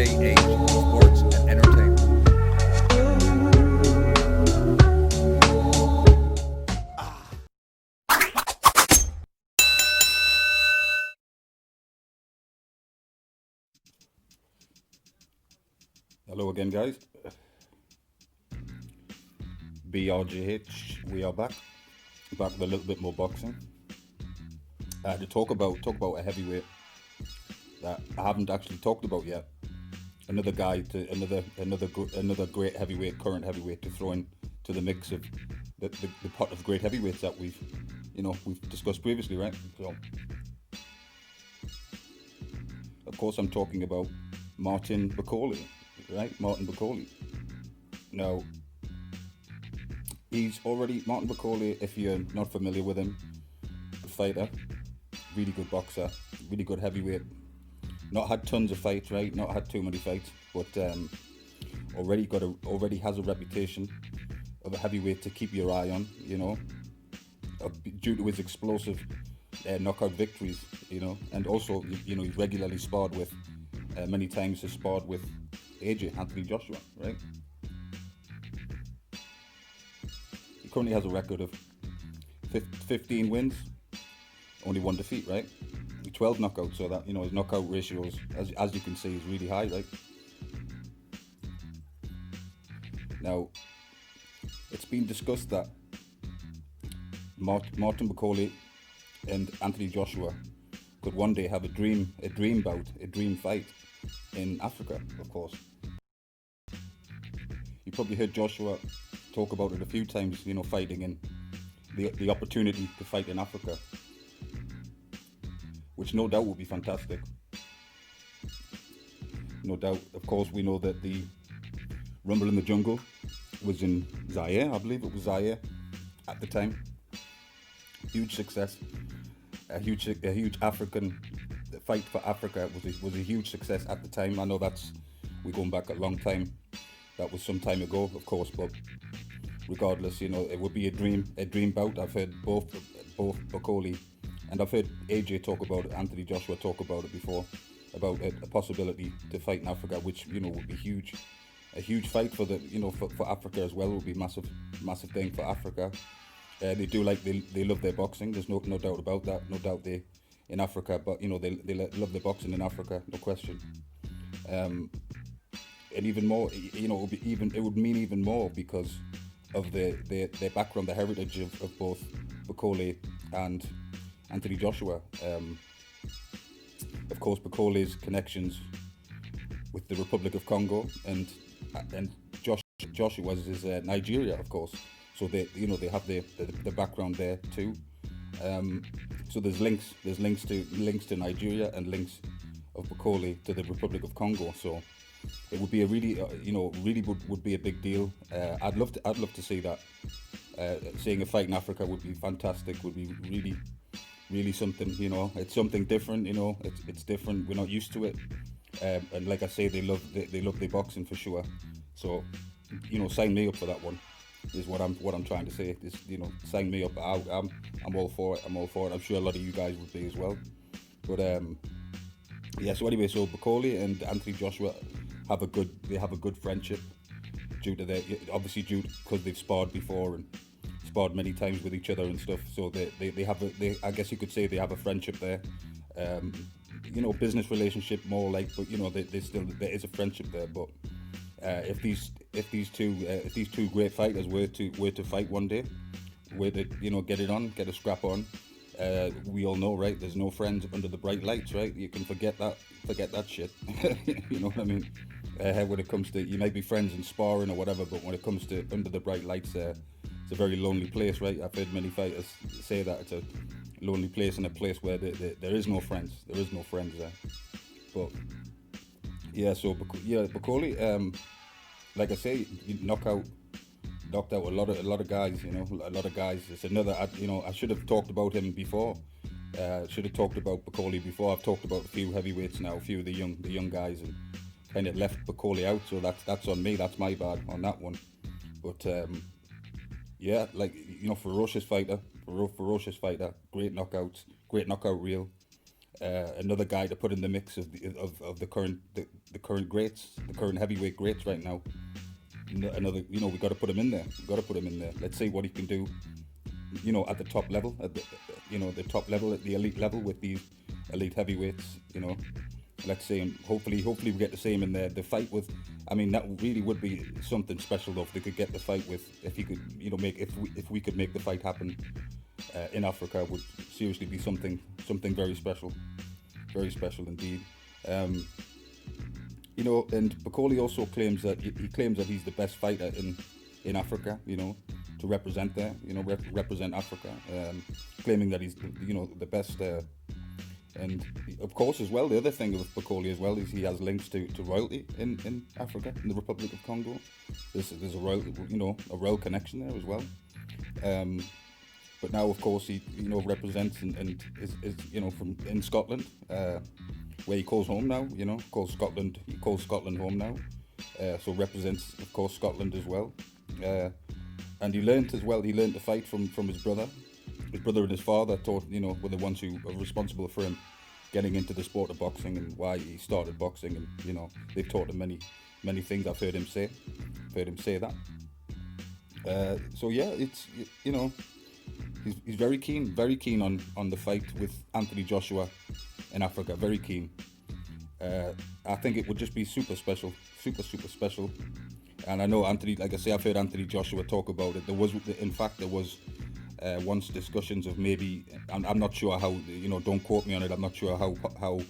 JH Sports and Entertainment. Hello again, guys. BRGH, we are back with a little bit more boxing. To talk about a heavyweight that I haven't actually talked about yet. Another guy to another great heavyweight, current heavyweight to throw in to the mix of the pot of great heavyweights that we've discussed previously, right? So, of course, I'm talking about Martin Bakole, right? Martin Bakole. Now, he's already Martin Bakole. If you're not familiar with him, fighter, really good boxer, really good heavyweight. Not had tons of fights, right? Not had too many fights, but already has a reputation of a heavyweight to keep your eye on. Due to his explosive knockout victories. And also he's regularly sparred with, many times has sparred with AJ Anthony Joshua, right? He currently has a record of 15 wins, only one defeat, right? 12 knockouts, so that his knockout ratios, as you can see, is really high, right? Now, it's been discussed that Martin Bakole and Anthony Joshua could one day have a dream bout, a dream fight in Africa, of course. You probably heard Joshua talk about it a few times, fighting in the opportunity to fight in Africa, which no doubt would be fantastic. No doubt, of course, we know that the Rumble in the Jungle was in Zaire, I believe it was Zaire at the time. Huge success, a huge African fight for Africa was a huge success at the time. I know we're going back a long time. That was some time ago, of course, but regardless, it would be a dream bout. I've heard both Bakole and I've heard AJ talk about it, Anthony Joshua talk about it before, about a possibility to fight in Africa, which would be huge. A huge fight for for Africa as well would be massive thing for Africa. They love their boxing. There's no doubt about that. No doubt they in Africa, but they love their boxing in Africa, no question. And even more, it would mean even more because of their background, the heritage of both Bakole and Anthony Joshua. Of course, Bakole's connections with the Republic of Congo and Joshua's is Nigeria, of course. So they have the background there too. So there's links to Nigeria and links of Bakole to the Republic of Congo. So it would be a really would be a big deal. I'd love to see that. Seeing a fight in Africa would be fantastic. Would be really something. It's something different. It's different. We're not used to it. And like I say, they love their boxing for sure. So sign me up for that one. Is what I'm trying to say. Is sign me up. I'm all for it. I'm sure a lot of you guys would be as well. But yeah. So anyway, so Bakole and Anthony Joshua have a good friendship due to because they've sparred before and sparred many times with each other and stuff. So they have I guess you could say they have a friendship there. Business relationship more like, but there is a friendship there. But if these two great fighters were to fight one day, were to get a scrap on, we all know, right? There's no friends under the bright lights, right? You can forget that shit. You know what I mean? When it comes to, you might be friends in sparring or whatever, but when it comes to under the bright lights, it's a very lonely place, right? I've heard many fighters say that it's a lonely place and a place where there is no friends. There is no friends there. But yeah, so Bakole, like I say, knocked out a lot of guys. A lot of guys. It's another. I should have talked about him before. Should have talked about Bakole before. I've talked about a few heavyweights now, a few of the young guys, and kind of left Bakole out. So that's on me. That's my bad on that one. But yeah, like ferocious fighter, great knockouts, great knockout reel. another guy to put in the mix of the current greats, the current heavyweight greats right now. Another, we got to put him in there. We got to put him in there. Let's see what he can do. At the top level, the top level, at the elite level with these elite heavyweights. Let's see, and hopefully we get the same in there. The fight with, that really would be something special though if they could get the fight with, if he could, if we could make the fight happen in Africa, would seriously be something very special indeed. And Bakole also claims that he's the best fighter in Africa, to represent there, represent Africa, claiming that he's the best. And of course, as well, the other thing with Bakole as well is he has links to royalty in Africa, in the Republic of Congo. There's a royal connection there as well. But now, of course, he represents and is from in Scotland, where he calls home now. He calls Scotland home now. So represents, of course, Scotland as well. And he learned to fight from his brother. His brother and his father were the ones who were responsible for him getting into the sport of boxing and why he started boxing. And they've taught him many things. I've heard him say that. So yeah, it's he's very keen on the fight with Anthony Joshua in Africa. Very keen. I think it would just be super special. And I know Anthony, like I say, I've heard Anthony Joshua talk about it. There was once discussions of maybe, I'm not sure how, don't quote me on it, I'm not sure how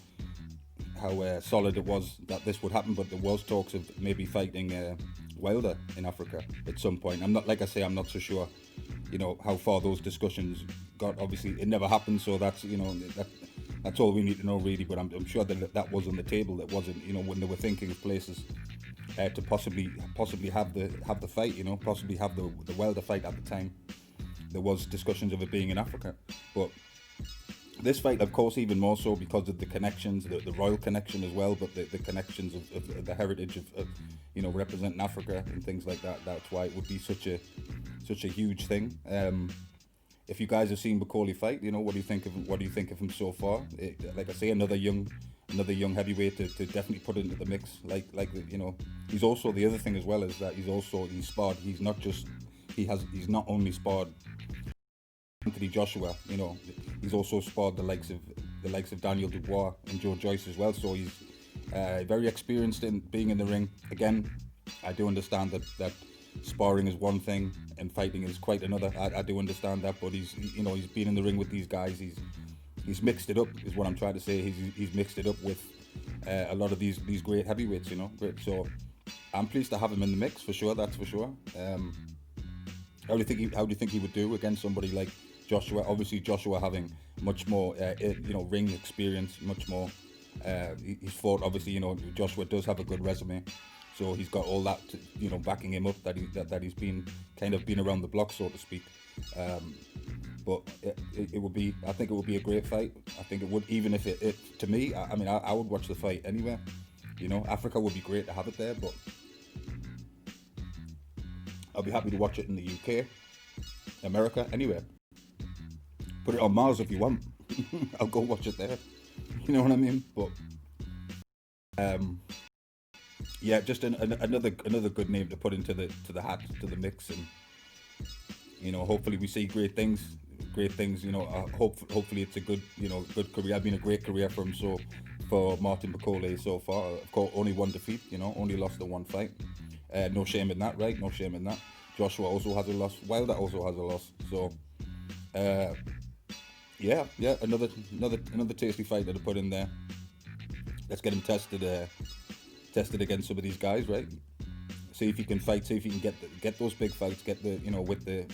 solid it was that this would happen, but there was talks of maybe fighting Wilder in Africa at some point. I'm not so sure, how far those discussions got. Obviously, it never happened, so that's, that's all we need to know really, but I'm sure that was on the table. That wasn't, when they were thinking of places to possibly have the fight, possibly have the Wilder fight at the time. There was discussions of it being in Africa, but this fight, of course, even more so because of the connections, the royal connection as well, but the connections of the heritage of representing Africa and things like that. That's why it would be such a huge thing. If you guys have seen Bakole fight, what do you think of him so far? Like I say, another young heavyweight to definitely put into the mix. He's also, the other thing as well is that he's sparred. He's not only sparred Anthony Joshua, he's also sparred the likes of Daniel Dubois and Joe Joyce as well. So he's very experienced in being in the ring. Again, I do understand that sparring is one thing and fighting is quite another. I do understand that, but he's been in the ring with these guys. He's mixed it up, is what I'm trying to say. He's mixed it up with a lot of these great heavyweights, great. So I'm pleased to have him in the mix for sure. That's for sure. How do you think he would do against somebody like Joshua? Obviously, Joshua having much more, ring experience, much more. He's fought. Obviously, Joshua does have a good resume, so he's got all that, backing him up. That he's been around the block, so to speak. But it would be. I think it would be a great fight. I think it would, even if it to me. I would watch the fight anywhere. Africa would be great to have it there, but I'll be happy to watch it in the UK, America, anywhere. Put it on Mars if you want. I'll go watch it there. You know what I mean? But yeah, just another good name to put into the hat, to the mix, and hopefully we see great things. Hopefully it's a good career. I've been a great career for Martin Bakole so far. Of course, only one defeat. Only lost the one fight. No shame in that, right? No shame in that. Joshua also has a loss. Wilder also has a loss. So, yeah, another tasty fighter to put in there. Let's get him tested against some of these guys, right? See if he can fight. See if he can get those big fights. Get the with the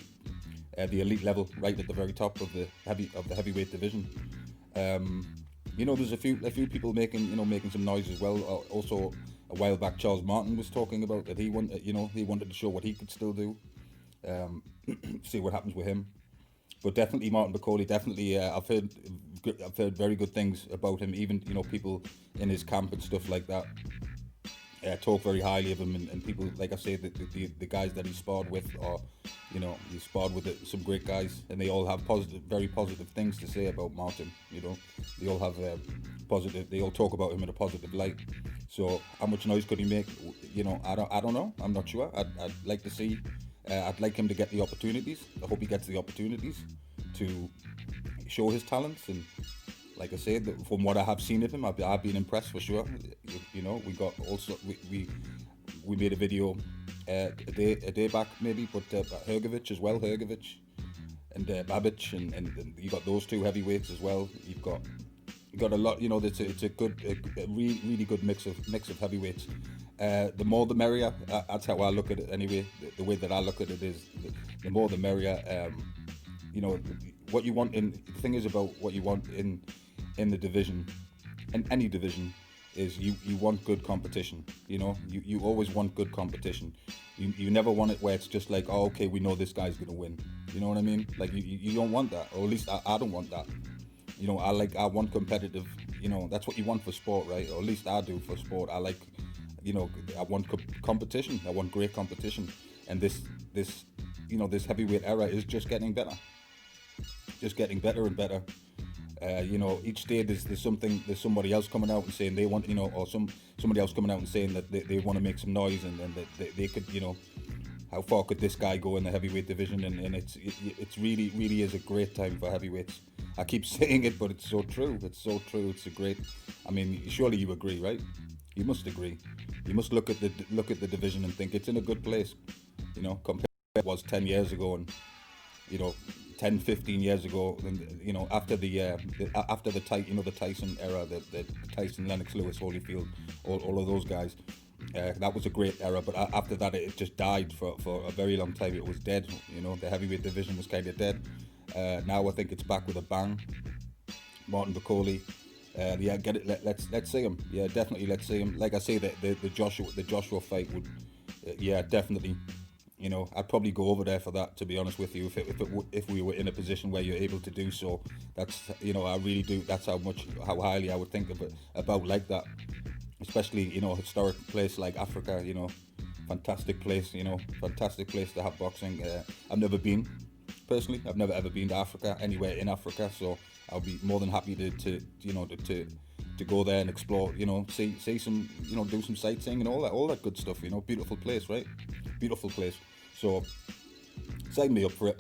elite level right at the very top of the heavyweight division. There's a few people making some noise as well. Also, a while back, Charles Martin was talking about that he wanted to show what he could still do. See what happens with him. But definitely Martin Bakole. Definitely, I've heard very good things about him. Even people in his camp and stuff like that. talk very highly of him, and people, like I say, the guys that he sparred with, or he sparred with some great guys, and they all have very positive things to say about Martin. They all have positive. They all talk about him in a positive light. So how much noise could he make? I don't know. I'm not sure. I'd like to see. I'd like him to get the opportunities. I hope he gets the opportunities to show his talents. And like I said, from what I have seen of him, I've been impressed for sure. We got also we made a video a day back maybe, but Hrgovic as well, Hrgovic and Babic, and you got those two heavyweights as well. You got a lot. It's a good, a really good mix of heavyweights. The more the merrier. That's how I look at it anyway. The way that I look at it is the more the merrier. What you want the thing is about what you want in the division, in any division, is you want good competition. You always want good competition. You never want it where it's just like, oh, okay, we know this guy's gonna win. You know what I mean? Like you don't want that, or at least I don't want that. I want competitive. That's what you want for sport, right? Or at least I do for sport. I like, I want competition. I want great competition, and this heavyweight era is just getting better. Just getting better and better. Each day there's somebody else coming out and saying they want, or somebody else coming out and saying that they want to make some noise, and that they could, how far could this guy go in the heavyweight division? And it's really is a great time for heavyweights. I keep saying it, but it's so true. It's so true. It's a great. I mean, surely you agree, right? You must agree. You must look at the division and think it's in a good place. Compared to what it was 10 years ago, and 10, 15 years ago, and after the Tyson era, the Tyson, Lennox Lewis, Holyfield, all of those guys, that was a great era. But after that, it just died for a very long time. It was dead. The heavyweight division was kind of dead. Now I think it's back with a bang. Martin Bakole, get it. Let's see him. Yeah, definitely let's see him. Like I say, the Joshua fight would, definitely. I'd probably go over there for that, to be honest with you, if we were in a position where you're able to do so. That's I really do. That's how highly I would think of it, about like that, especially historic place like Africa. Fantastic place. Fantastic place to have boxing. I've never been personally. I've never ever been to Africa, anywhere in Africa. So I'll be more than happy to go there and explore. See some. Do some sightseeing and all that good stuff. Beautiful place, right? Beautiful place. So sign me up for it.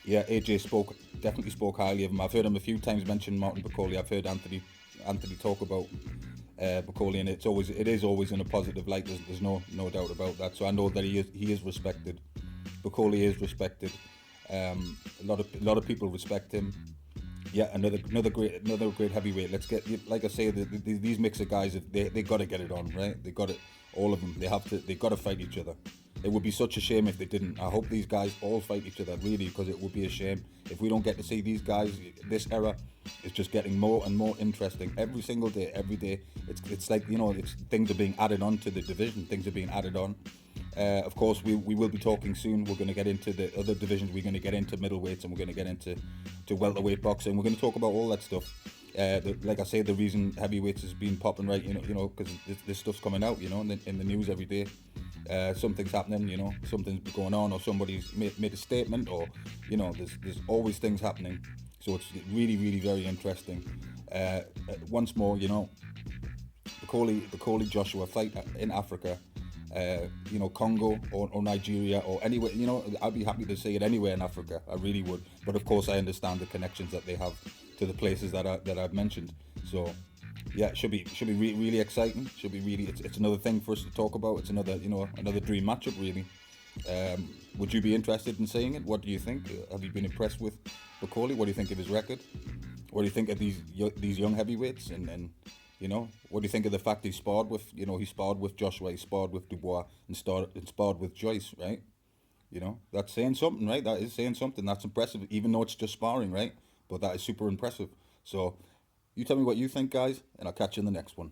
AJ definitely spoke highly of him. I've heard him a few times mention Martin Bakole. I've heard Anthony talk about Bakole, and it is always in a positive light. There's no doubt about that. So I know that he is respected. Bakole is respected. A lot of people respect him. Yeah, another great heavyweight. Let's get, like I say, these mix of guys, they got to get it on, right? They got it, all of them. They got to fight each other. It would be such a shame if they didn't. I hope these guys all fight each other, really, because it would be a shame if we don't get to see these guys. This era is just getting more and more interesting every single day. Every day, it's like things are being added on to the division. Things are being added on. Of course, we will be talking soon. We're going to get into the other divisions. We're going to get into middleweights, and we're going to get into welterweight boxing. We're going to talk about all that stuff. Like I say, the reason heavyweights has been popping, right? Because this stuff's coming out, in the news every day. Something's happening, something's going on, or somebody's made a statement, or there's always things happening. So it's really, really very interesting. Once more, Bakole Joshua fight in Africa. Congo or Nigeria or anywhere, I'd be happy to see it anywhere in Africa. I really would. But of course, I understand the connections that they have to the places that I've mentioned. So, yeah, it should be really exciting. Should be really. It's another thing for us to talk about. It's another dream matchup, really. Would you be interested in seeing it? What do you think? Have you been impressed with Bakole? What do you think of his record? What do you think of these young heavyweights? And what do you think of the fact he sparred with, he sparred with Joshua, he sparred with Dubois, and sparred with Joyce, right? That's saying something, right? That is saying something. That's impressive, even though it's just sparring, right? But that is super impressive. So, you tell me what you think, guys, and I'll catch you in the next one.